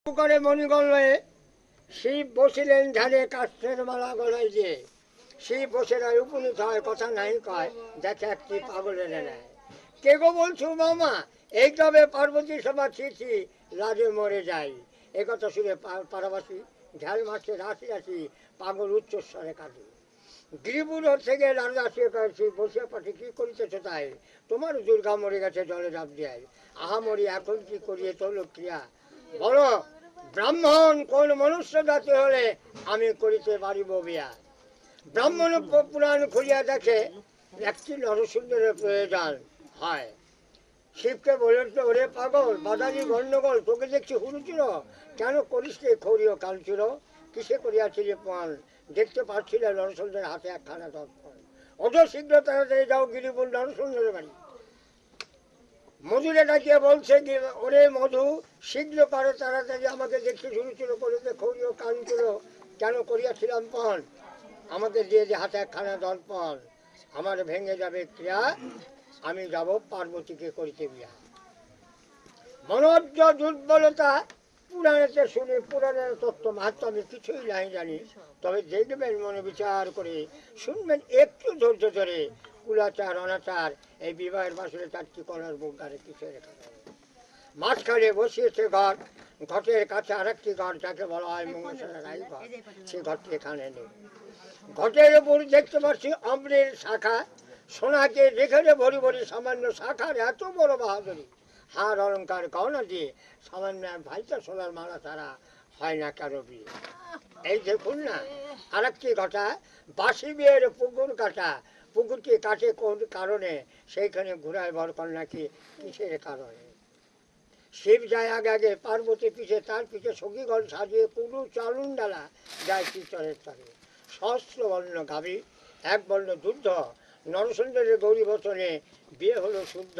করে মণিগল্লয়ে শিব বসিলেন ধ্যানে কাষ্ঠের মালা গলায় দিয়ে। শিব বসে রয় উপনীত হয়, কথা নাই কয়, দেখে একটি পাগলের নেয়। কে গো বলছো মামা, এই তবে পার্বতী সভা ছিছি, লাজে মরে যাই। এ কথা শুনে পাড়াবাসী ঝাল মারছে রাশি রাশি, পাগল উচ্চস্বরে কাঁদে। গিরিপুর থেকে রাজা আসিয়া কয়েছি, বসিয়া পাঠি কি করিতেছ তাই? তোমার দুর্গা মরে গেছে জলে ডাব দিয়াই। আহা মরি এখন কি করিয়ে তোল ক্রিয়া, বলো ব্রাহ্মণ কোন মনুষ্য জাতি হলে আমি করিতে পারিব বিয়া। ব্রাহ্মণ পুরাণ খুলিয়া দেখে একটি নরসুন্দরের প্রয়োজন হয়। শিবকে বলেন তো, ওরে পাগল বাদালি গণ্ডগোল, তোকে দেখছি হুড়ুচুর, কেন করিস রে খড়িও কালচুর? কিসে করিয়াছিলে পান, দেখতে পাচ্ছিলে নরসুন্দরের হাতে একখানা দর্পণ। ওঠো শীঘ্র তাড়াতাড়ি যাও গিরিপুর নরসুন্দরের বাড়ি। মধুরে ডাকিয়ে বলছে, ওরে মধু শীঘ্র পারে তাড়াতাড়ি আমাকে দেখতে ঝুড়ুচুরো করিতে খড়িও কালচুর, কেন করিয়াছিলাম পান, আমাকে দিয়ে যে হাতে একখানা দর্পণ। আমার ভেঙে যাবে ক্রিয়া, আমি যাব পার্বতীকে করিতে বিয়া। মনোজ্জ দুর্বলতা পুরাণেতে শুনে, পুরাণের তত্ত্ব মাহাত্ম আমি কিছুই নাই জানি, তবে দেখবেন মনে বিচার করে, শুনবেন একটু ধৈর্য ধরে। কুলাচার অনাচার এই বিবাহের বাসরে চারটি কলার বুকারে কিছু রেখা মাঝখানে বসিয়েছে ঘট, ঘটের কাছে আরেকটি ঘর যাকে বলা হয় মঙ্গলসরা রাই ঘর, সে ঘরটি এখানে নেই। ঘটের উপর দেখতে পাচ্ছি অম্রের শাখা, সোনাকে রেখে ভরি ভরি সামান্য শাখার এত বড় বাহাদুরি। হার অলঙ্কার গহনা দিয়ে সামান্য ভাইটা সোনার মালা ছাড়া হয় না কারো বিয়ে। এই দেখুন না আর একটি ঘটা, বাসি বিয়ের পুকুর কাটা, পুকুরটি কাটে কোন কারণে, সেইখানে ঘুরায় ভর কন্যাকে কিসের কারণে। শিব যায় আগে আগে, পার্বতী পিছে, তার পিছে সখীগণ সাজিয়ে কুলু চালুন ডালা যায় পিছনের তরে। সহস্র বর্ণ গাভী, এক বর্ণ দুগ্ধ, নরসুন্দরের গৌরী বচনে বিয়ে হলো শুদ্ধ।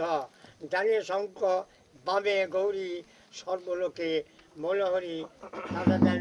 ডানে শঙ্খ বামে গৌরী, সর্বলোকে মনোহরি, সাদা দেন